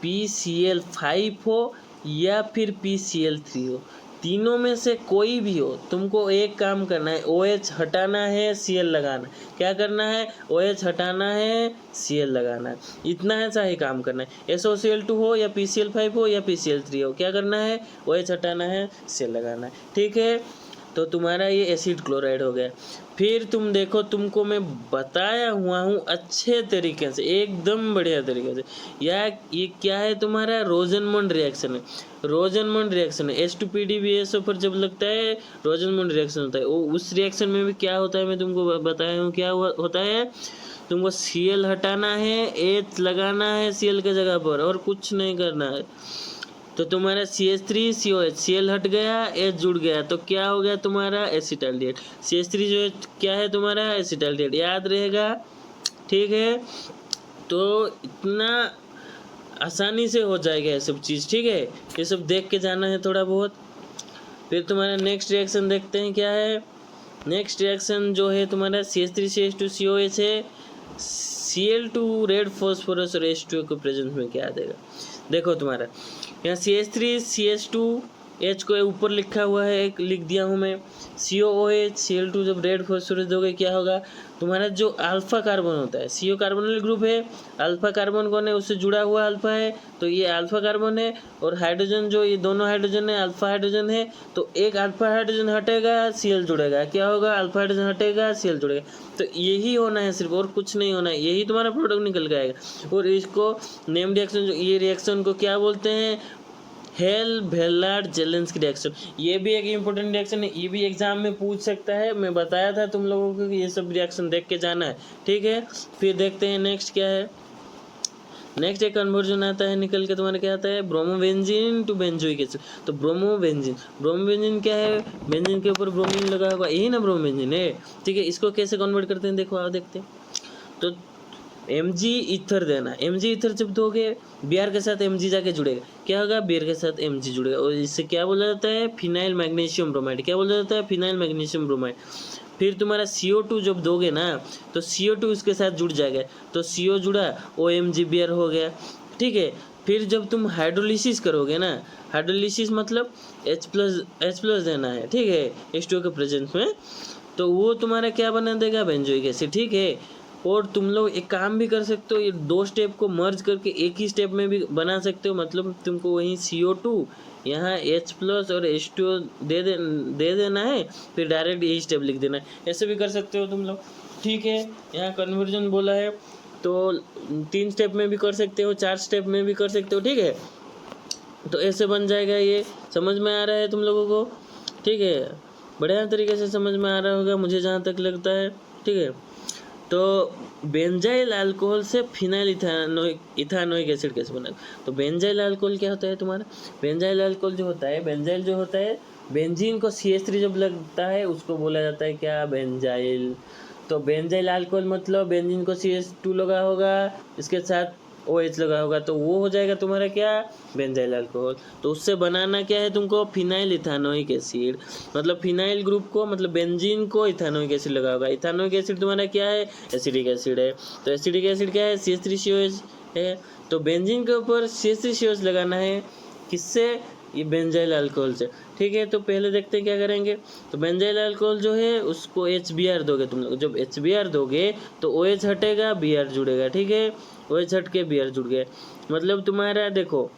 PCl5 हो या फिर PCl3 हो, तीनों में से कोई भी हो, तुमको एक काम करना है, OH हटाना है, Cl लगाना। क्या करना है, OH हटाना है, Cl लगाना है, इतना है सा ही काम करना है। SOCl2 हो या PCl5 हो या PCl3 हो, क्या करना है, OH हटाना है, Cl लगाना है, ठीक है। तो तुम्हारा ये एसिड क्लोराइड हो गया। फिर तुम देखो, तुमको मैं बताया हुआ हूँ अच्छे तरीके से, एकदम बढ़िया तरीके से। ये क्या है, तुम्हारा रोजनमंड रिएक्शन है। रोजनमंड रिएक्शन है, H2PDBSO पर जब लगता है रोजनमंड रिएक्शन होता है। वो उस रिएक्शन में भी क्या होता है, मैं तुमको बताया हूँ क्या होता है, तुमको Cl हटाना है, H लगाना है Cl के जगह पर, और कुछ नहीं करना है। तो तुम्हारा CH3COH, Cl हट गया, H जुड़ गया, तो क्या हो गया तुम्हारा एसिटाल्डिहाइड। CH3 जो क्या है तुम्हारा एसिटाल्डिहाइड, याद रहेगा, ठीक है। तो इतना आसानी से हो जाएगा ये सब चीज़, ठीक है। ये सब देख के जाना है थोड़ा बहुत। फिर तुम्हारा नेक्स्ट रिएक्शन देखते हैं क्या है। नेक्स्ट रिएक्शन जो है तुम्हारा CH3CH2COH है, Cl2 रेड फॉस्फोरस और H2O के प्रेजेंस में क्या देगा। देखो तुम्हारा यहाँ CH3CH2H को ऊपर लिखा हुआ है, एक लिख दिया हूँ मैं, COOH Cl2 जब रेड फॉस्फोरस दोगे क्या होगा, तुम्हारा जो अल्फा कार्बन होता है, CO कार्बोनिल ग्रुप है, अल्फा कार्बन कौन है, उससे जुड़ा हुआ अल्फा है, तो ये अल्फा कार्बन है। और हाइड्रोजन जो ये दोनों हाइड्रोजन है, अल्फा हाइड्रोजन है, तो एक अल्फा हाइड्रोजन हटेगा, Cl जुड़ेगा, क्या होगा, अल्फा हाइड्रोजन हटेगा, Cl जुड़ेगा। तो यही होना है सिर्फ, और कुछ नहीं होना है, यही तुम्हारा प्रोडक्ट निकल के आएगा। और इसको नेम रिएक्शन, जो ये रिएक्शन को क्या बोलते हैं, हेल-भेलार्ड-जेलेंस्की रिएक्शन। ये भी एक इम्पोर्टेंट रिएक्शन है, ये भी एग्जाम में पूछ सकता है। मैं बताया था तुम लोगों को कि ये सब रिएक्शन देख के जाना है, ठीक है। फिर देखते हैं नेक्स्ट क्या है। नेक्स्ट एक कन्वर्जन आता है निकल के, तुम्हारा क्या आता है, ब्रोमोबेंजीन टू बेंजोइक एसिड। तो ब्रोमोबेंजीन क्या है, बेंजीन के ऊपर ब्रोमीन लगा हुआ, यही ना ब्रोमोबेंजीन है, ठीक है। इसको कैसे कन्वर्ट करते हैं देखो, आओ देखते हैं। तो Mg ईथर देना, Mg ईथर जब दोगे Br के साथ Mg जाके जुड़ेगा, क्या होगा, Br के साथ Mg जुड़ेगा, और इससे क्या बोला जाता है, फिनाइल मैग्नीशियम ब्रोमाइड। क्या बोला जाता है, फिनाइल मैग्नीशियम ब्रोमाइड। फिर तुम्हारा CO2 जब दोगे ना, तो CO2 इसके साथ जुड़ जाएगा, तो CO जुड़ा, OMgBr हो गया, ठीक है। फिर जब तुम हाइड्रोलिसिस करोगे ना, हाइड्रोलिसिस मतलब H+ देना है, ठीक है, H2O के प्रेजेंस में, तो वो तुम्हारा क्या बना देगा, बेंजोइक एसिड, ठीक है। और तुम लोग एक काम भी कर सकते हो, ये दो स्टेप को मर्ज करके एक ही स्टेप में भी बना सकते हो, मतलब तुमको वहीं CO2 यहाँ H+ और H2O दे देना है, फिर डायरेक्ट यही स्टेप लिख देना है, ऐसे भी कर सकते हो तुम लोग, ठीक है। यहाँ कन्वर्जन बोला है तो 3 स्टेप में भी कर सकते हो, 4 स्टेप में भी कर सकते हो, ठीक है। तो ऐसे बन जाएगा, ये समझ में आ रहा है तुम लोगों को, ठीक है। बढ़िया तरीके से समझ में आ रहा होगा मुझे जहाँ तक लगता है, ठीक है। तो बेंजाइल अल्कोहल से फिनाइल इथानोइक एसिड कैसे बना, तो बेंजाइल अल्कोहल क्या होता है तुम्हारा, बेंजाइल अल्कोहल जो होता है, बेंजाइल जो होता है, बेंजीन को CH3 जब लगता है उसको बोला जाता है क्या, बेंजाइल। तो बेंजाइल अल्कोहल मतलब बेंजीन को CH2 लगा होगा, इसके साथ OH लगा होगा, तो वो हो जाएगा तुम्हारा क्या, बेंजाइल अल्कोहल। तो उससे बनाना क्या है तुमको, फिनाइल इथानोइक एसिड, मतलब फिनाइल ग्रुप को, मतलब बेंजीन को इथानोइक एसिड लगा होगा। इथानोइक एसिड तुम्हारा क्या है, एसिडिक एसिड है, तो एसिडिक एसिड क्या है, CH3COH है। तो बेंजीन के ऊपर CH3COH लगाना है, किससे, ये बेंजाइल अल्कोहल से। ठीक है, तो पहले देखते हैं क्या करेंगे। तो बेंजाइल अल्कोहल जो है उसको HBr दोगे तुम लोग। जब HBr दोगे तो OH हटेगा, Br जुड़ेगा। ठीक है, OH हट के Br जुड़ गया, मतलब तुम्हारा देखो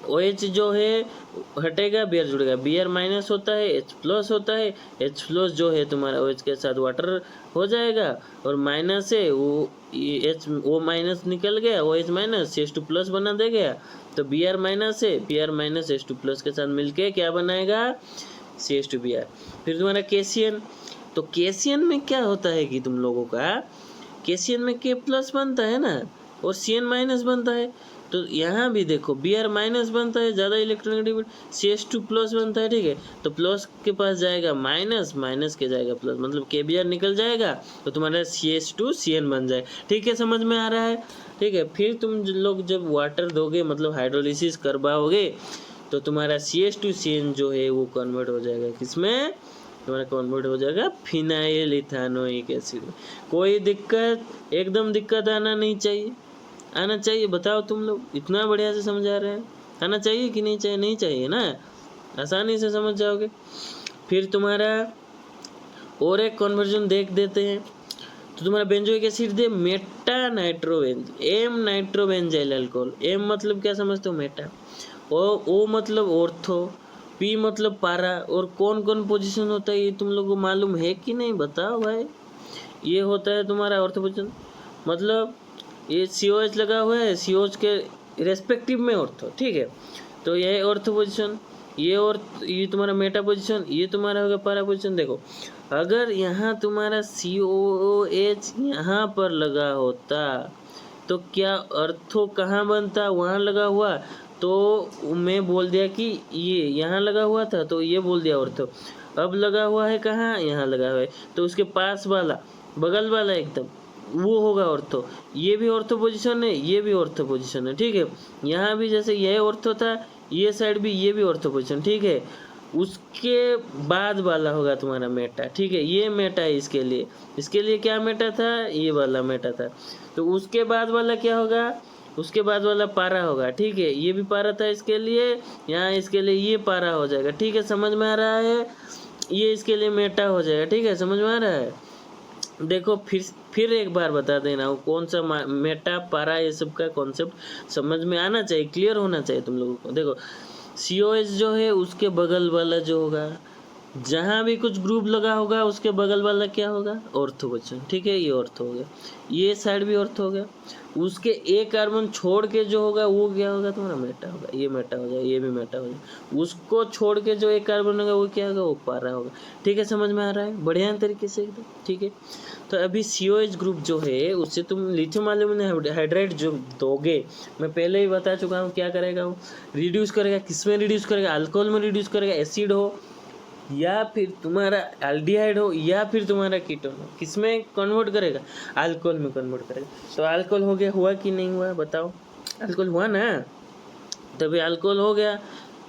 OH जो है हटेगा, Br जुड़ेगा, Br माइनस होता है, H प्लस होता है, H प्लस जो है तुम्हारा OH के साथ वाटर हो जाएगा, और माइनस है वो H O माइनस निकल गया, OH माइनस CH2 प्लस बना दे गया। तो Br माइनस है, Br माइनस H2 प्लस के साथ मिलके क्या बनाएगा, CH2Br। फिर तुम्हारा केसियन, तो केसियन में क्या होता है कि तुम लोगों का केसियन में K प्लस बनता है ना, और Cn माइनस बनता है। तो यहाँ भी देखो Br माइनस बनता है, ज़्यादा इलेक्ट्रोनेगेटिविटी, CH2 प्लस बनता है। ठीक है, तो प्लस के पास जाएगा माइनस, माइनस के जाएगा प्लस, मतलब KBr निकल जाएगा, तो तुम्हारा CH2 Cn बन जाए। ठीक है, समझ में आ रहा है। ठीक है, फिर तुम लोग जब वाटर दोगे, मतलब हाइड्रोलिसिस करवाओगे, तो तुम्हारा CH2 Cn जो है वो कन्वर्ट हो जाएगा किसमें, तुम्हारा कन्वर्ट हो जाएगा फिनाइल इथानोइक एसिड में। कोई दिक्कत, एकदम दिक्कत आना नहीं चाहिए, आना चाहिए। बताओ तुम लोग, इतना बढ़िया से समझा रहे हैं, आना चाहिए कि नहीं चाहिए, नहीं चाहिए ना, आसानी से समझ जाओगे। फिर तुम्हारा और एक कन्वर्जन देख देते हैं। तो तुम्हारा बेंजोइक एसिड दे मेटा नाइट्रोबेंज, एम नाइट्रोबेंजाइल अल्कोहल। एम मतलब क्या समझते हो, मेटा, ओ मतलब ऑर्थो, पी मतलब पारा, और कौन कौन पोजीशन होता है ये तुम लोग को मालूम है कि नहीं, बताओ भाई। ये होता है तुम्हारा ऑर्थो पोजीशन, मतलब ये COH लगा हुआ है, COH के रेस्पेक्टिव में ऑर्थो। ठीक है, तो ये ऑर्थो पोजीशन, ये तुम्हारा मेटा पोजीशन, ये तुम्हारा होगा पारा पोजीशन। देखो अगर यहाँ तुम्हारा COOH यहाँ पर लगा होता तो क्या अर्थो कहाँ बनता, वहाँ लगा हुआ, तो मैं बोल दिया कि ये यहाँ लगा हुआ था, तो ये बोल दिया ऑर्थो। अब लगा हुआ है कहाँ, यहाँ लगा हुआ है, तो उसके पास वाला, बगल वाला एकदम, वो होगा ऑर्थो। ये भी ऑर्थो पोजीशन है, ये भी ऑर्थो पोजीशन है। ठीक है, यहाँ भी जैसे यह ऑर्थो था, ये साइड भी, ये भी ऑर्थो पोजीशन। ठीक है, उसके बाद वाला होगा तुम्हारा मेटा। ठीक है, ये मेटा है इसके लिए क्या मेटा था, ये वाला मेटा था। तो उसके बाद वाला क्या होगा, उसके बाद वाला पारा होगा। ठीक है, ये भी पारा था इसके लिए, यहाँ इसके लिए ये पारा हो जाएगा। ठीक है, समझ में आ रहा है, ये इसके लिए मेटा हो जाएगा। ठीक है, समझ में आ रहा है। देखो फिर एक बार बता देना, वो कौन सा मेटा पारा, ये सब का कॉन्सेप्ट समझ में आना चाहिए, क्लियर होना चाहिए तुम लोगों को। देखो COH जो है उसके बगल वाला जो होगा, जहाँ भी कुछ ग्रुप लगा होगा उसके बगल वाला क्या होगा, ऑर्थो पोजीशन। ठीक है, ये ऑर्थो हो गया, ये साइड भी ऑर्थो हो गया। उसके एक कार्बन छोड़ के जो होगा वो क्या होगा, तुम्हारा मेटा होगा, ये मेटा हो जाए, ये भी मेटा हो जाए। उसको छोड़ के जो एक कार्बन होगा वो क्या होगा, वो पारा होगा। ठीक है, समझ में आ रहा है, बढ़िया तरीके से एकदम। ठीक है, तो अभी COH ग्रुप जो है उससे तुम लिथियम एल्यूमिनियम हाइड्राइड जो दोगे, मैं पहले ही बता चुका हूँ क्या करेगा, वो रिड्यूस करेगा, किस में रिड्यूस करेगा, अल्कोहल में रिड्यूस करेगा, एसिड हो या फिर तुम्हारा एल्डिहाइड हो या फिर तुम्हारा कीटोन हो, किस में कन्वर्ट करेगा, अल्कोहल में कन्वर्ट करेगा। तो अल्कोहल हो गया, हुआ कि नहीं हुआ बताओ, अल्कोहल हुआ ना, तभी अल्कोहल हो गया,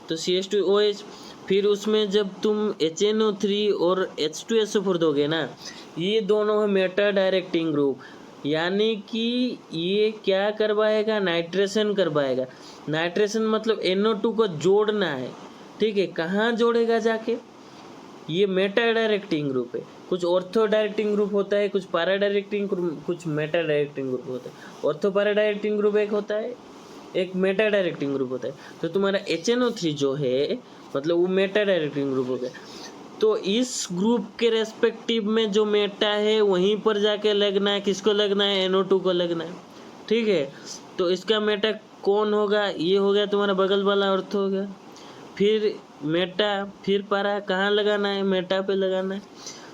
तो CH2OH। फिर उसमें जब तुम HNO3 और H2SO4 दोगे ना, ये दोनों है मेटा डायरेक्टिंग ग्रुप, यानी कि ये क्या करवाएगा, नाइट्रेशन करवाएगा। नाइट्रेशन मतलब NO2 को जोड़ना है। ठीक है, कहाँ जोड़ेगा जाके, ये मेटा डायरेक्टिंग ग्रुप है। कुछ ऑर्थो डायरेक्टिंग ग्रुप होता है, कुछ पैरा डायरेक्टिंग ग्रुप, कुछ मेटा डायरेक्टिंग ग्रुप होता है। ऑर्थो पैरा डायरेक्टिंग ग्रुप एक होता है, एक मेटा डायरेक्टिंग ग्रुप होता है। तो तुम्हारा HNO3 जो है मतलब वो मेटा डायरेक्टिंग ग्रुप हो गया। तो इस ग्रुप के रेस्पेक्टिव में जो मेटा है वहीं पर जाके लगना है, किसको लगना है, NO2 को लगना है। ठीक है, तो इसका मेटा कौन होगा, ये हो गया तुम्हारा बगल वाला ऑर्थो हो गया। फिर मेटा, फिर पारा, कहाँ लगाना है, मेटा पे लगाना है,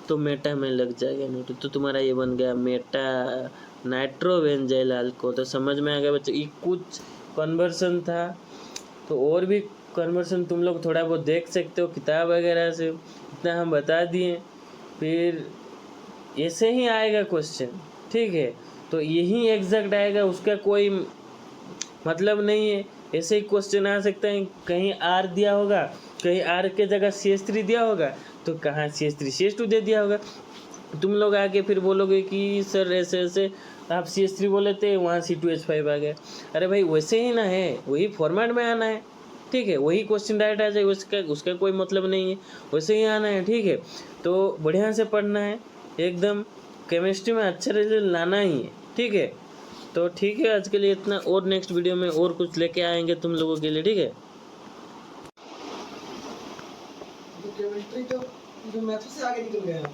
तो मेटा में लग जाएगा NO2, तो तुम्हारा ये बन गया मेटा नाइट्रोबेंजाइल अल्कोहल। तो समझ में आ गया बच्चों, ये कुछ कन्वर्सन था। तो और भी कन्वर्सन तुम लोग थोड़ा बहुत देख सकते हो किताब वगैरह से, इतना हम बता दिए। फिर ऐसे ही आएगा क्वेश्चन। ठीक है, तो यही एग्जैक्ट आएगा, उसका कोई मतलब नहीं है। ऐसे ही क्वेश्चन आ सकता है, कहीं R दिया होगा, कहीं R के जगह CH3 दिया होगा, तो कहाँ CH3 CH2 दे दिया होगा। तुम लोग आके फिर बोलोगे कि सर ऐसे ऐसे आप CH3 बोले थे, वहाँ C2H5 आ गया। अरे भाई वैसे ही ना है, वही फॉर्मेट में आना है। ठीक है, वही क्वेश्चन डायरेक्ट आ जाएगा, उसका कोई मतलब नहीं है, वैसे ही आना है। ठीक है, तो बढ़िया से पढ़ना है एकदम, केमिस्ट्री में अच्छा रिजल्ट लाना ही है। ठीक है, तो ठीक है, आज के लिए इतना, और नेक्स्ट वीडियो में और कुछ लेके आएंगे तुम लोगों के लिए। ठीक है, केमिस्ट्री तो मैथ्स से आगे निकल गया।